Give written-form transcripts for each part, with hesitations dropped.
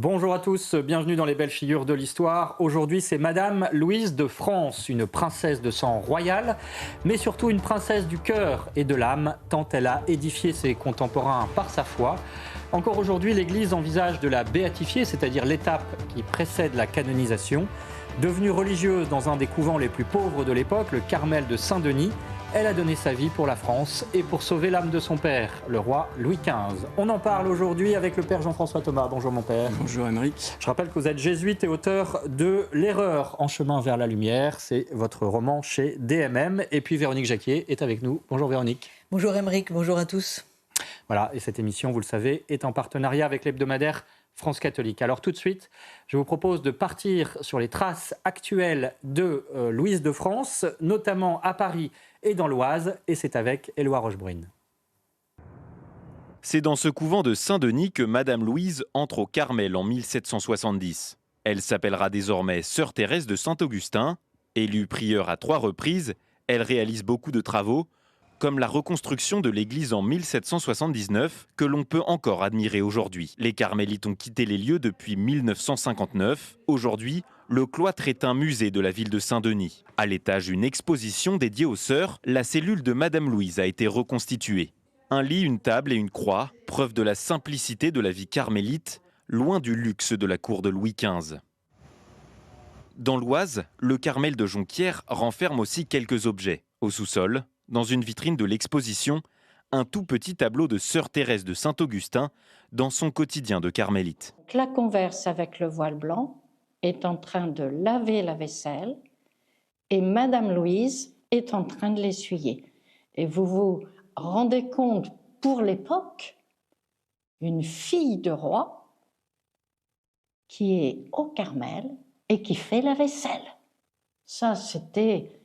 Bonjour à tous, bienvenue dans les belles figures de l'histoire. Aujourd'hui, c'est Madame Louise de France, une princesse de sang royal, mais surtout une princesse du cœur et de l'âme, tant elle a édifié ses contemporains par sa foi. Encore aujourd'hui, l'Église envisage de la béatifier, c'est-à-dire l'étape qui précède la canonisation. Devenue religieuse dans un des couvents les plus pauvres de l'époque, le Carmel de Saint-Denis, elle a donné sa vie pour la France et pour sauver l'âme de son père, le roi Louis XV. On en parle aujourd'hui avec le père Jean-François Thomas. Bonjour mon père. Bonjour Aymeric. Je rappelle que vous êtes jésuite et auteur de L'Erreur en chemin vers la lumière. C'est votre roman chez DMM. Et puis Véronique Jacquier est avec nous. Bonjour Véronique. Bonjour Aymeric, bonjour à tous. Voilà, et cette émission, vous le savez, est en partenariat avec l'hebdomadaire France Catholique. Alors tout de suite, je vous propose de partir sur les traces actuelles de Louise de France, notamment à Paris et dans l'Oise, et c'est avec Éloi Rochebrune. C'est dans ce couvent de Saint-Denis que Madame Louise entre au Carmel en 1770. Elle s'appellera désormais Sœur Thérèse de Saint-Augustin. Élue prieure à 3 reprises, elle réalise beaucoup de travaux, comme la reconstruction de l'église en 1779, que l'on peut encore admirer aujourd'hui. Les carmélites ont quitté les lieux depuis 1959. Aujourd'hui, le cloître est un musée de la ville de Saint-Denis. À l'étage, une exposition dédiée aux sœurs, la cellule de Madame Louise a été reconstituée. Un lit, une table et une croix, preuve de la simplicité de la vie carmélite, loin du luxe de la cour de Louis XV. Dans l'Oise, le Carmel de Jonquière renferme aussi quelques objets. Au sous-sol, dans une vitrine de l'exposition, un tout petit tableau de Sœur Thérèse de Saint-Augustin dans son quotidien de carmélite. La converse avec le voile blanc est en train de laver la vaisselle et Madame Louise est en train de l'essuyer. Et vous vous rendez compte, pour l'époque, une fille de roi qui est au Carmel et qui fait la vaisselle. Ça, c'était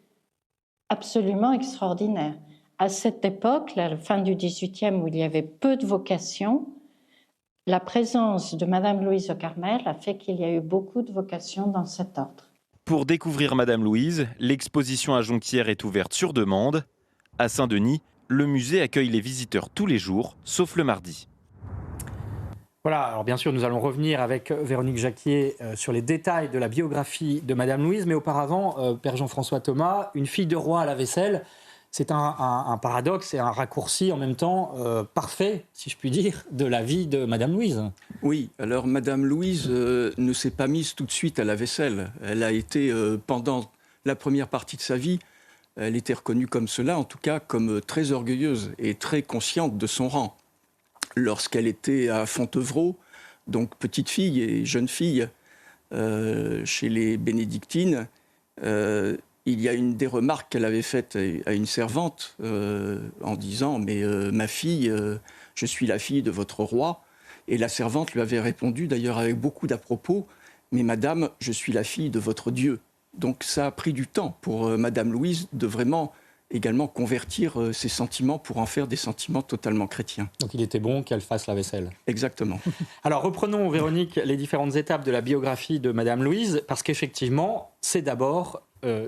absolument extraordinaire. À cette époque, la fin du XVIIIe, où il y avait peu de vocations, la présence de Madame Louise au Carmel a fait qu'il y a eu beaucoup de vocations dans cet ordre. Pour découvrir Madame Louise, l'exposition à Jonquière est ouverte sur demande. À Saint-Denis, le musée accueille les visiteurs tous les jours, sauf le mardi. Voilà, alors bien sûr, nous allons revenir avec Véronique Jacquier sur les détails de la biographie de Madame Louise, mais auparavant, Père Jean-François Thomas, une fille de roi à la vaisselle, c'est un paradoxe et un raccourci en même temps parfait, si je puis dire, de la vie de Madame Louise. Oui, alors Madame Louise ne s'est pas mise tout de suite à la vaisselle. Elle a été, pendant la première partie de sa vie, elle était reconnue comme cela, en tout cas comme très orgueilleuse et très consciente de son rang. Lorsqu'elle était à Fontevraud, donc petite fille et jeune fille, chez les bénédictines, il y a une des remarques qu'elle avait faites à une servante en disant « Mais ma fille, je suis la fille de votre roi ». Et la servante lui avait répondu, d'ailleurs avec beaucoup d'à-propos, « Mais madame, je suis la fille de votre Dieu ». Donc ça a pris du temps pour Madame Louise de vraiment également convertir ses sentiments pour en faire des sentiments totalement chrétiens. Donc il était bon qu'elle fasse la vaisselle. Exactement. Alors reprenons, Véronique, les différentes étapes de la biographie de Madame Louise, parce qu'effectivement, c'est d'abord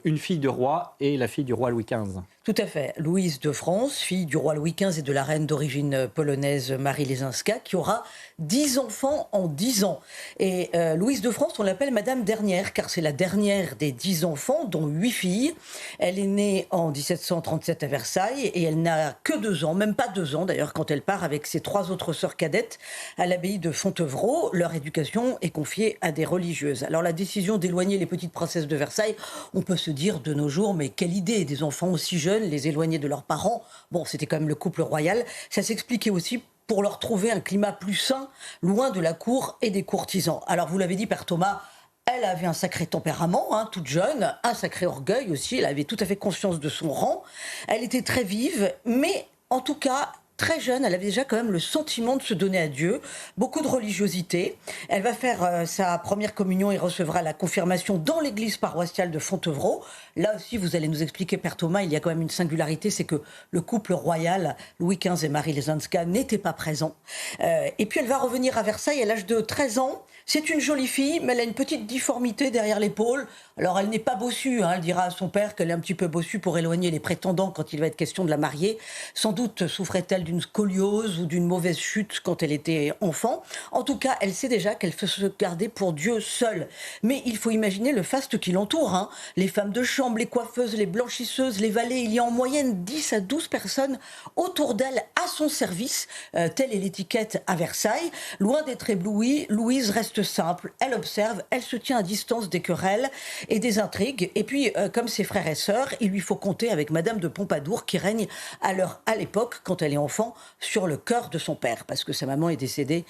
une fille de roi et la fille du roi Louis XV. Tout à fait. Louise de France, fille du roi Louis XV et de la reine d'origine polonaise Marie Lesinska, qui aura 10 enfants en 10 ans. Et Louise de France, on l'appelle Madame Dernière, car c'est la dernière des 10 enfants, dont 8 filles. Elle est née en 1737 à Versailles et elle n'a que 2 ans, même pas 2 ans d'ailleurs, quand elle part avec ses 3 autres sœurs cadettes à l'abbaye de Fontevraud. Leur éducation est confiée à des religieuses. Alors la décision d'éloigner les petites princesses de Versailles, on peut se dire de nos jours, mais quelle idée, des enfants aussi jeunes, les éloigner de leurs parents. Bon, c'était quand même le couple royal. Ça s'expliquait aussi pour leur trouver un climat plus sain, loin de la cour et des courtisans. Alors, vous l'avez dit, Père Thomas, elle avait un sacré tempérament, toute jeune, un sacré orgueil aussi. Elle avait tout à fait conscience de son rang. Elle était très vive, mais en tout cas, très jeune, elle avait déjà quand même le sentiment de se donner à Dieu, beaucoup de religiosité. Elle va faire sa première communion et recevra la confirmation dans l'église paroissiale de Fontevraud. Là aussi, vous allez nous expliquer, Père Thomas, il y a quand même une singularité, c'est que le couple royal, Louis XV et Marie Lesinska, n'étaient pas présents. Et puis elle va revenir à Versailles à l'âge de 13 ans. C'est une jolie fille, mais elle a une petite difformité derrière l'épaule. Alors elle n'est pas bossue, elle dira à son père qu'elle est un petit peu bossue pour éloigner les prétendants quand il va être question de la marier. Sans doute souffrait-elle d'une scoliose ou d'une mauvaise chute quand elle était enfant. En tout cas, elle sait déjà qu'elle peut se garder pour Dieu seule. Mais il faut imaginer le faste qui l'entoure, hein. Les femmes de chambre, les coiffeuses, les blanchisseuses, les valets. Il y a en moyenne 10 à 12 personnes autour d'elle, à son service. Telle est l'étiquette à Versailles. Loin d'être éblouie, Louise reste simple. Elle observe, elle se tient à distance des querelles et des intrigues. Et puis, comme ses frères et sœurs, il lui faut compter avec Madame de Pompadour qui règne à l'époque, quand elle est enfant, sur le cœur de son père, parce que sa maman est décédée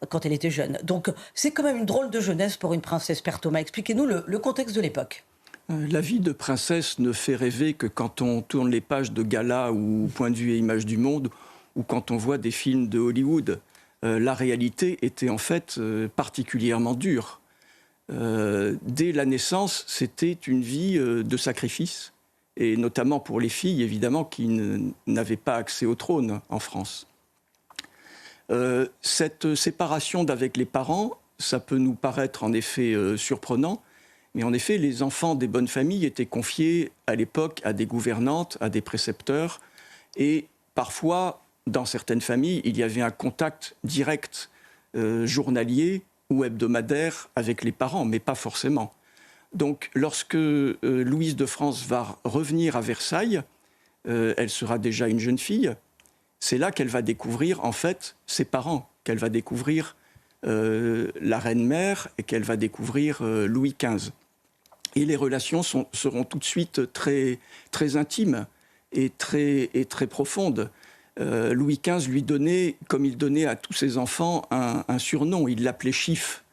quand elle était jeune. Donc c'est quand même une drôle de jeunesse pour une princesse. Père Thomas, expliquez-nous le contexte de l'époque. La vie de princesse ne fait rêver que quand on tourne les pages de Gala ou Point de vue et Images du Monde, ou quand on voit des films de Hollywood. La réalité était en fait particulièrement dure. Dès la naissance, c'était une vie de sacrifice, et notamment pour les filles, évidemment, qui n'avaient pas accès au trône en France. Cette séparation d'avec les parents, ça peut nous paraître en effet surprenant, mais en effet, les enfants des bonnes familles étaient confiés à l'époque à des gouvernantes, à des précepteurs, et parfois, dans certaines familles, il y avait un contact direct journalier ou hebdomadaire avec les parents, mais pas forcément. Donc, lorsque Louise de France va revenir à Versailles, elle sera déjà une jeune fille. C'est là qu'elle va découvrir, en fait, ses parents, qu'elle va découvrir la reine-mère et qu'elle va découvrir Louis XV. Et les relations seront tout de suite très, très intimes et très profondes. Louis XV lui donnait, comme il donnait à tous ses enfants, un surnom. Il l'appelait Chiffre.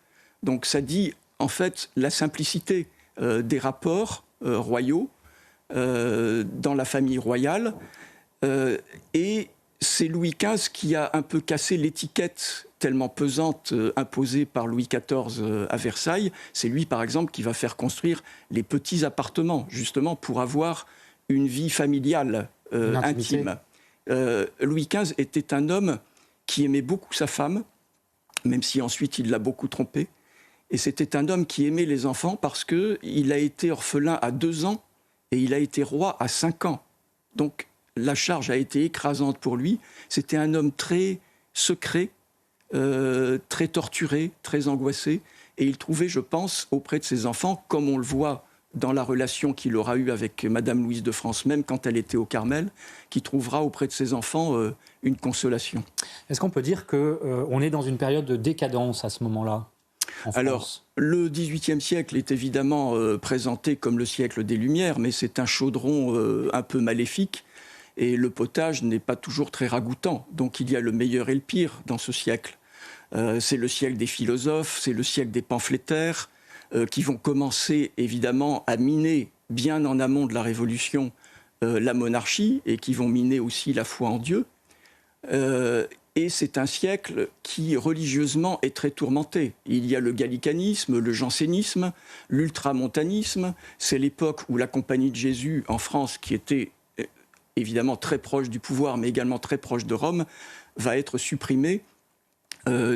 Donc ça dit, en fait, la simplicité des rapports royaux dans la famille royale. Et c'est Louis XV qui a un peu cassé l'étiquette tellement pesante imposée par Louis XIV à Versailles. C'est lui, par exemple, qui va faire construire les petits appartements, justement pour avoir une vie familiale intime. Louis XV était un homme qui aimait beaucoup sa femme, même si ensuite il l'a beaucoup trompée. Et c'était un homme qui aimait les enfants parce qu'il a été orphelin à 2 ans et il a été roi à 5 ans. Donc la charge a été écrasante pour lui. C'était un homme très secret, très torturé, très angoissé. Et il trouvait, je pense, auprès de ses enfants, comme on le voit dans la relation qu'il aura eue avec Madame Louise de France, même quand elle était au Carmel, qui trouvera auprès de ses enfants une consolation. Est-ce qu'on peut dire qu'on est dans une période de décadence à ce moment-là en France ? Alors, le XVIIIe siècle est évidemment présenté comme le siècle des Lumières, mais c'est un chaudron un peu maléfique, et le potage n'est pas toujours très ragoûtant. Donc il y a le meilleur et le pire dans ce siècle. C'est le siècle des philosophes, c'est le siècle des pamphlétaires, qui vont commencer évidemment à miner, bien en amont de la Révolution, la monarchie, et qui vont miner aussi la foi en Dieu. Et c'est un siècle qui, religieusement, est très tourmenté. Il y a le gallicanisme, le jansénisme, l'ultramontanisme. C'est l'époque où la Compagnie de Jésus, en France, qui était évidemment très proche du pouvoir, mais également très proche de Rome, va être supprimée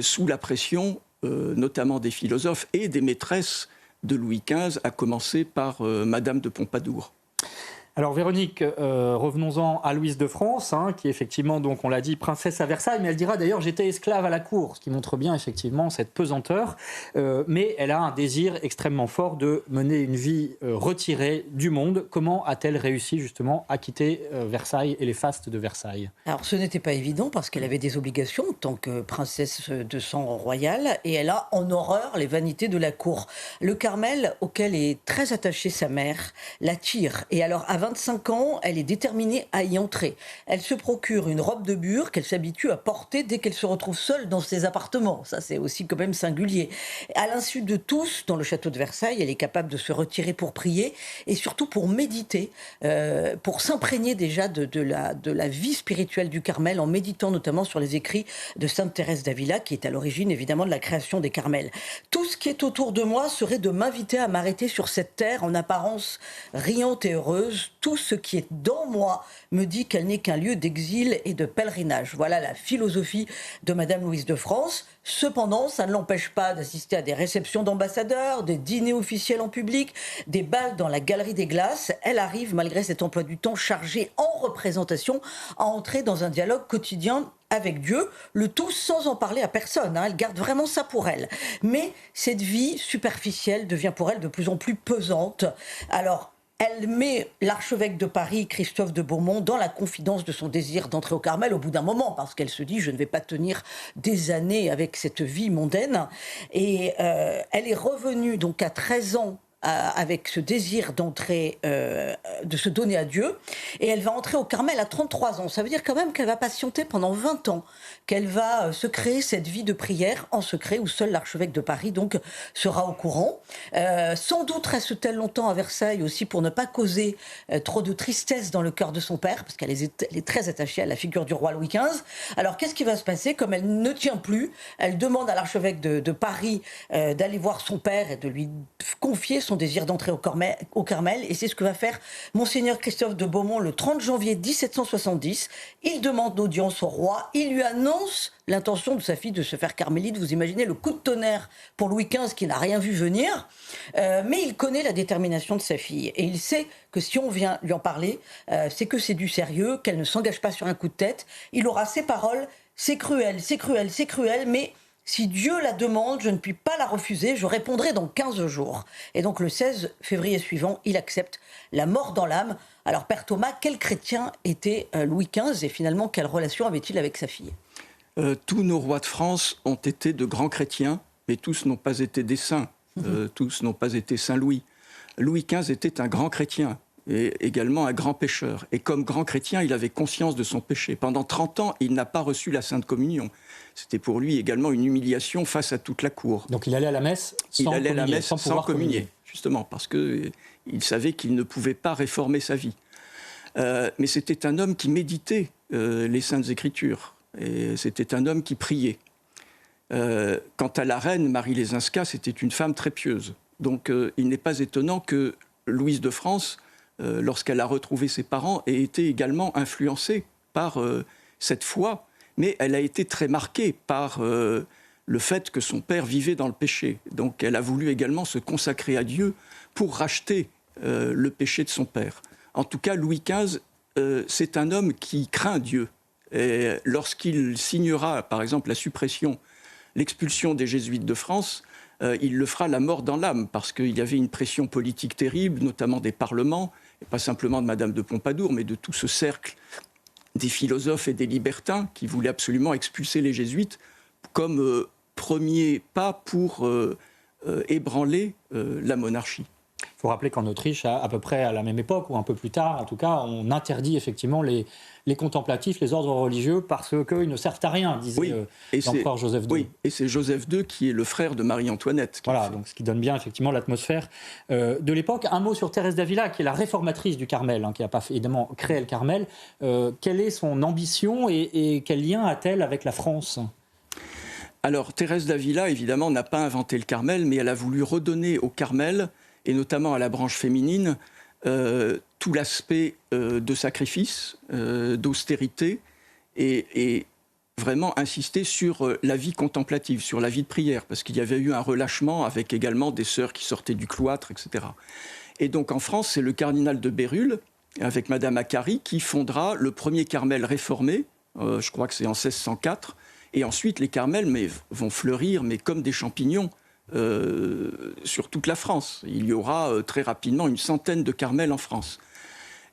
sous la pression notamment des philosophes et des maîtresses de Louis XV, à commencer par Madame de Pompadour. Alors Véronique, revenons-en à Louise de France, qui effectivement, donc, on l'a dit, princesse à Versailles, mais elle dira d'ailleurs « j'étais esclave à la cour », ce qui montre bien effectivement cette pesanteur, mais elle a un désir extrêmement fort de mener une vie retirée du monde. Comment a-t-elle réussi justement à quitter Versailles et les fastes de Versailles ? Alors ce n'était pas évident parce qu'elle avait des obligations en tant que princesse de sang royal et elle a en horreur les vanités de la cour. Le Carmel, auquel est très attachée sa mère, l'attire, et alors à 25 ans, elle est déterminée à y entrer. Elle se procure une robe de bure qu'elle s'habitue à porter dès qu'elle se retrouve seule dans ses appartements. Ça, c'est aussi quand même singulier. À l'insu de tous, dans le château de Versailles, elle est capable de se retirer pour prier et surtout pour méditer, pour s'imprégner déjà de la vie spirituelle du Carmel en méditant notamment sur les écrits de Sainte Thérèse d'Avila, qui est à l'origine évidemment de la création des Carmels. Tout ce qui est autour de moi serait de m'inviter à m'arrêter sur cette terre en apparence riante et heureuse. tout ce qui est dans moi me dit qu'elle n'est qu'un lieu d'exil et de pèlerinage. Voilà la philosophie de Madame Louise de France. Cependant, ça ne l'empêche pas d'assister à des réceptions d'ambassadeurs, des dîners officiels en public, des bals dans la Galerie des Glaces. Elle arrive, malgré cet emploi du temps chargé en représentation, à entrer dans un dialogue quotidien avec Dieu, le tout sans en parler à personne. Elle garde vraiment ça pour elle. Mais cette vie superficielle devient pour elle de plus en plus pesante. Alors, elle met l'archevêque de Paris, Christophe de Beaumont, dans la confidence de son désir d'entrer au Carmel au bout d'un moment, parce qu'elle se dit « je ne vais pas tenir des années avec cette vie mondaine ». Et elle est revenue donc à 13 ans avec ce désir d'entrer, de se donner à Dieu. Et elle va entrer au Carmel à 33 ans. Ça veut dire quand même qu'elle va patienter pendant 20 ans, qu'elle va se créer cette vie de prière en secret, où seul l'archevêque de Paris donc sera au courant. Sans doute reste-t-elle longtemps à Versailles aussi pour ne pas causer trop de tristesse dans le cœur de son père, parce qu'elle est très attachée à la figure du roi Louis XV. Alors qu'est-ce qui va se passer? Comme elle ne tient plus, elle demande à l'archevêque de Paris d'aller voir son père et de lui confier son désir d'entrer au Carmel, et c'est ce que va faire Monseigneur Christophe de Beaumont le 30 janvier 1770. Il demande l'audience au roi, il lui annonce l'intention de sa fille de se faire carmélite. Vous imaginez le coup de tonnerre pour Louis XV qui n'a rien vu venir, mais il connaît la détermination de sa fille, et il sait que si on vient lui en parler, c'est que c'est du sérieux, qu'elle ne s'engage pas sur un coup de tête. Il aura ces paroles: c'est cruel, c'est cruel, c'est cruel, mais si Dieu la demande, je ne puis pas la refuser, je répondrai dans 15 jours. Et donc le 16 février suivant, il accepte la mort dans l'âme. Alors Père Thomas, quel chrétien était Louis XV, et finalement quelle relation avait-il avec sa fille? Tous nos rois de France ont été de grands chrétiens, mais tous n'ont pas été des saints. Tous n'ont pas été Saint Louis. Louis XV était un grand chrétien et également un grand pécheur. Et comme grand chrétien, il avait conscience de son péché. Pendant 30 ans, il n'a pas reçu la Sainte Communion. C'était pour lui également une humiliation face à toute la cour. Donc il allait à la messe sans communier, justement, parce qu'il savait qu'il ne pouvait pas réformer sa vie. Mais c'était un homme qui méditait les Saintes Écritures, et c'était un homme qui priait. Quant à la reine Marie Lesinska, c'était une femme très pieuse. Donc il n'est pas étonnant que Louise de France, lorsqu'elle a retrouvé ses parents, ait été également influencée par cette foi, mais elle a été très marquée par le fait que son père vivait dans le péché. Donc elle a voulu également se consacrer à Dieu pour racheter le péché de son père. En tout cas, Louis XV, c'est un homme qui craint Dieu. Et lorsqu'il signera, par exemple, l'expulsion des Jésuites de France, il le fera la mort dans l'âme, parce qu'il y avait une pression politique terrible, notamment des parlements, et pas simplement de Madame de Pompadour, mais de tout ce cercle des philosophes et des libertins qui voulaient absolument expulser les Jésuites comme premier pas pour ébranler la monarchie. Il faut rappeler qu'en Autriche, à peu près à la même époque, ou un peu plus tard, en tout cas, on interdit effectivement les contemplatifs, les ordres religieux, parce qu'ils ne servent à rien, disait l'empereur Joseph II. Oui, et c'est Joseph II qui est le frère de Marie-Antoinette. Voilà, donc ce qui donne bien effectivement l'atmosphère de l'époque. Un mot sur Thérèse d'Avila, qui est la réformatrice du Carmel, qui n'a pas évidemment créé le Carmel. Quelle est son ambition et quel lien a-t-elle avec la France ? Alors, Thérèse d'Avila, évidemment, n'a pas inventé le Carmel, mais elle a voulu redonner au Carmel, et notamment à la branche féminine, tout l'aspect de sacrifice, d'austérité, et vraiment insister sur la vie contemplative, sur la vie de prière, parce qu'il y avait eu un relâchement avec également des sœurs qui sortaient du cloître, etc. Et donc en France, c'est le cardinal de Bérulle, avec Madame Acari, qui fondera le premier Carmel réformé, je crois que c'est en 1604, et ensuite les Carmels vont fleurir, mais comme des champignons, sur toute la France. Il y aura très rapidement une centaine de Carmels en France.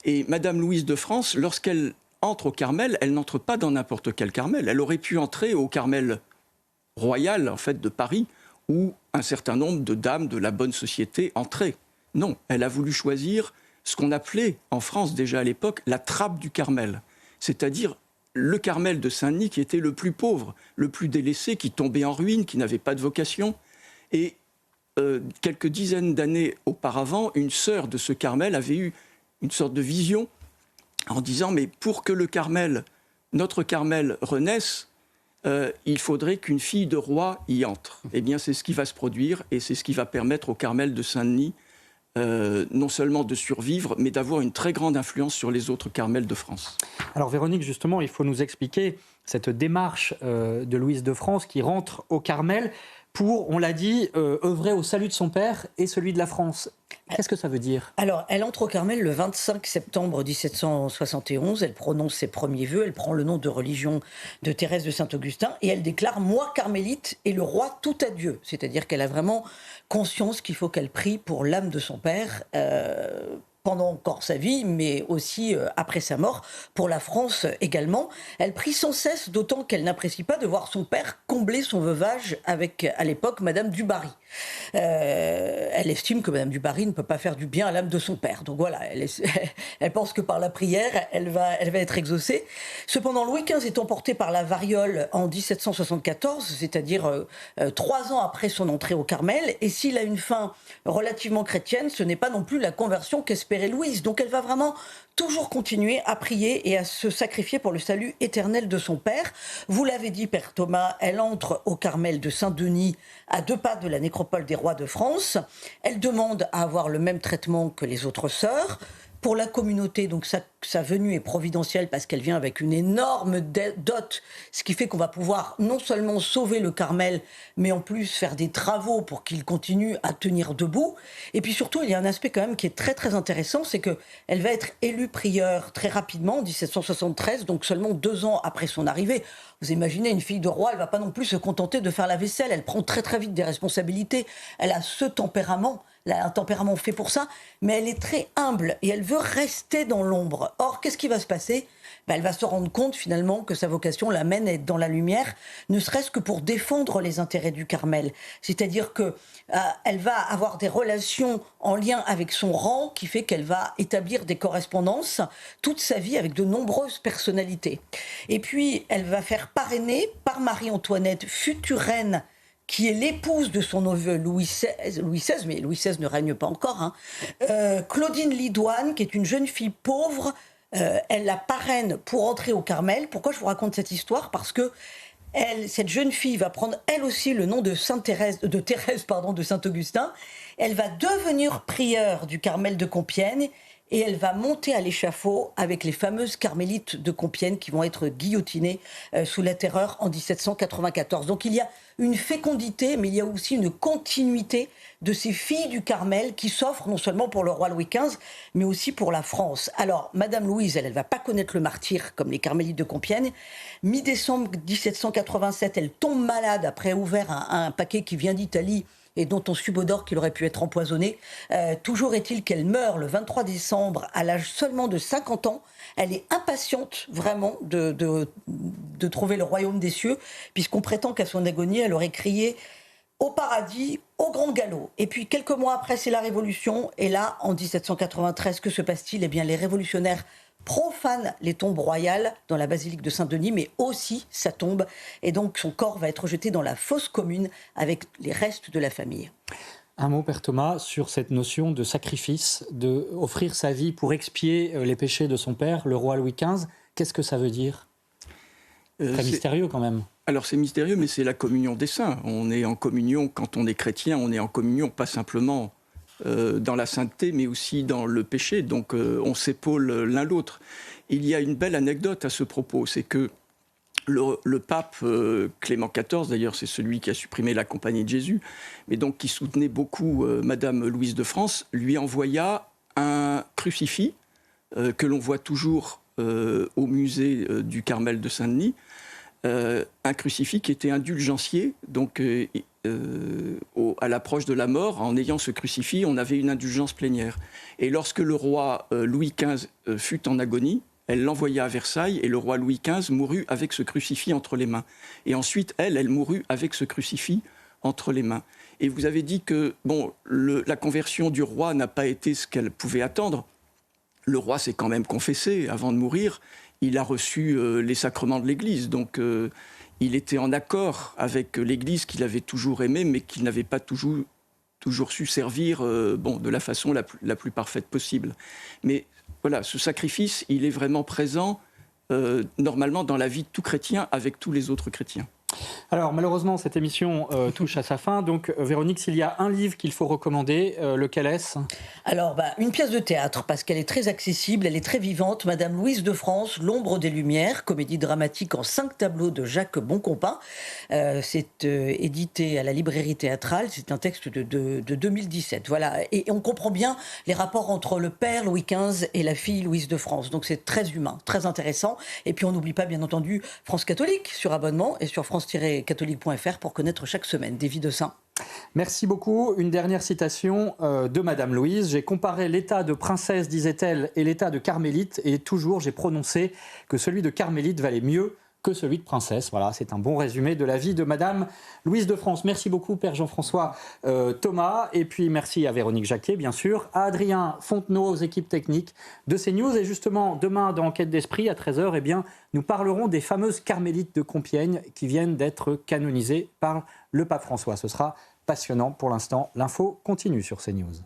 Et Madame Louise de France, lorsqu'elle entre au Carmel, elle n'entre pas dans n'importe quel Carmel. Elle aurait pu entrer au Carmel royal, en fait, de Paris, où un certain nombre de dames de la bonne société entraient. Non, elle a voulu choisir ce qu'on appelait, en France déjà à l'époque, la trappe du Carmel. C'est-à-dire le Carmel de Saint-Denis qui était le plus pauvre, le plus délaissé, qui tombait en ruine, qui n'avait pas de vocation. Et quelques dizaines d'années auparavant, une sœur de ce Carmel avait eu une sorte de vision en disant « Mais pour que le Carmel, notre Carmel, renaisse, il faudrait qu'une fille de roi y entre. » Eh bien, c'est ce qui va se produire et c'est ce qui va permettre au Carmel de Saint-Denis non seulement de survivre, mais d'avoir une très grande influence sur les autres Carmels de France. Alors Véronique, justement, il faut nous expliquer cette démarche de Louise de France qui rentre au Carmel pour, on l'a dit, œuvrer au salut de son père et celui de la France. Qu'est-ce que ça veut dire ? Alors, elle entre au Carmel le 25 septembre 1771, elle prononce ses premiers vœux, elle prend le nom de religion de Thérèse de Saint-Augustin et elle déclare « Moi, carmélite, et le roi tout à Dieu ». C'est-à-dire qu'elle a vraiment conscience qu'il faut qu'elle prie pour l'âme de son père, pendant encore sa vie, mais aussi après sa mort, pour la France également. Elle prie sans cesse, d'autant qu'elle n'apprécie pas de voir son père combler son veuvage avec, à l'époque, Madame du Barry. Elle estime que Madame du Barry ne peut pas faire du bien à l'âme de son père. Donc voilà, elle pense que par la prière, elle va être exaucée. Cependant, Louis XV est emporté par la variole en 1774, c'est-à-dire 3 ans après son entrée au Carmel. Et s'il a une fin relativement chrétienne, ce n'est pas non plus la conversion qu'espérait Louise. Donc elle va vraiment toujours continuer à prier et à se sacrifier pour le salut éternel de son père. Vous l'avez dit, Père Thomas, elle entre au Carmel de Saint-Denis, à 2 pas de la nécropole des rois de France. Elle demande à avoir le même traitement que les autres sœurs. Pour la communauté, donc sa venue est providentielle parce qu'elle vient avec une énorme dot, ce qui fait qu'on va pouvoir non seulement sauver le Carmel, mais en plus faire des travaux pour qu'il continue à tenir debout. Et puis surtout, il y a un aspect quand même qui est très très intéressant, c'est qu'elle va être élue prieure très rapidement, en 1773, donc seulement 2 ans après son arrivée. Vous imaginez, une fille de roi, elle ne va pas non plus se contenter de faire la vaisselle, elle prend très très vite des responsabilités, elle a ce tempérament. Elle a un tempérament fait pour ça, mais elle est très humble et elle veut rester dans l'ombre. Or, qu'est-ce qui va se passer ? Elle va se rendre compte finalement que sa vocation l'amène à être dans la lumière, ne serait-ce que pour défendre les intérêts du Carmel. C'est-à-dire qu'elle va avoir des relations en lien avec son rang, qui fait qu'elle va établir des correspondances toute sa vie avec de nombreuses personnalités. Et puis, elle va faire parrainer par Marie-Antoinette, future reine, qui est l'épouse de son neveu Louis XVI, mais Louis XVI ne règne pas encore, Claudine Lidoine, qui est une jeune fille pauvre, elle la parraine pour entrer au Carmel. Pourquoi je vous raconte cette histoire ? Parce que cette jeune fille va prendre elle aussi le nom de Thérèse de Saint-Augustin. Elle va devenir prieure du Carmel de Compiègne et elle va monter à l'échafaud avec les fameuses carmélites de Compiègne qui vont être guillotinées sous la Terreur en 1794. Donc il y a une fécondité, mais il y a aussi une continuité de ces filles du Carmel qui s'offrent non seulement pour le roi Louis XV, mais aussi pour la France. Alors, Madame Louise, elle ne va pas connaître le martyre comme les carmélites de Compiègne. Mi-décembre 1787, elle tombe malade après avoir ouvert un paquet qui vient d'Italie et dont on subodore qu'il aurait pu être empoisonné. Toujours est-il qu'elle meurt le 23 décembre à l'âge seulement de 50 ans. Elle est impatiente vraiment de trouver le royaume des cieux, puisqu'on prétend qu'à son agonie, elle aurait crié au paradis, au grand galop. Et puis quelques mois après, c'est la Révolution. Et là, en 1793, que se passe-t-il ? Eh bien, les révolutionnaires profanent les tombes royales dans la basilique de Saint-Denis, mais aussi sa tombe. Et donc, son corps va être jeté dans la fosse commune avec les restes de la famille. Un mot, Père Thomas, sur cette notion de sacrifice, d'offrir sa vie pour expier les péchés de son père, le roi Louis XV. Qu'est-ce que ça veut dire ? Très mystérieux quand même. Alors c'est mystérieux, mais c'est la communion des saints. On est en communion, quand on est chrétien, on est en communion pas simplement dans la sainteté, mais aussi dans le péché. Donc on s'épaule l'un l'autre. Il y a une belle anecdote à ce propos, c'est que le pape Clément XIV, d'ailleurs c'est celui qui a supprimé la Compagnie de Jésus, mais donc qui soutenait beaucoup Madame Louise de France, lui envoya un crucifix que l'on voit toujours au musée du Carmel de Saint-Denis, un crucifix qui était indulgencié, donc à l'approche de la mort, en ayant ce crucifix, on avait une indulgence plénière. Et lorsque le roi Louis XV fut en agonie, elle l'envoya à Versailles et le roi Louis XV mourut avec ce crucifix entre les mains. Et ensuite, elle mourut avec ce crucifix entre les mains. Et vous avez dit que la conversion du roi n'a pas été ce qu'elle pouvait attendre. Le roi s'est quand même confessé avant de mourir. Il a reçu les sacrements de l'Église. Donc il était en accord avec l'Église qu'il avait toujours aimée, mais qu'il n'avait pas toujours su servir de la façon la plus parfaite possible. Mais voilà, ce sacrifice, il est vraiment présent normalement dans la vie de tout chrétien avec tous les autres chrétiens. Alors malheureusement, cette émission touche à sa fin. Donc Véronique, s'il y a un livre qu'il faut recommander, lequel est-ce ? Alors, une pièce de théâtre, parce qu'elle est très accessible, elle est très vivante. Madame Louise de France, L'ombre des Lumières, comédie dramatique en 5 tableaux de Jacques Boncompin. C'est édité à la librairie théâtrale. C'est un texte de 2017. Voilà. Et on comprend bien les rapports entre le père Louis XV et la fille Louise de France. Donc c'est très humain, très intéressant. Et puis on n'oublie pas, bien entendu, France Catholique sur abonnement et sur france-catholique.fr pour connaître chaque semaine des vies de saints. Merci beaucoup. Une dernière citation de Madame Louise. J'ai comparé l'état de princesse, disait-elle, et l'état de carmélite, et toujours j'ai prononcé que celui de carmélite valait mieux que celui de princesse. Voilà, c'est un bon résumé de la vie de Madame Louise de France. Merci beaucoup, Père Jean-François Thomas, et puis merci à Véronique Jacquet, bien sûr, à Adrien Fontenot, aux équipes techniques de CNews. Et justement, demain, dans Enquête d'Esprit, à 13h, eh bien, nous parlerons des fameuses carmélites de Compiègne qui viennent d'être canonisées par le pape François. Ce sera passionnant. Pour l'instant, l'info continue sur CNews.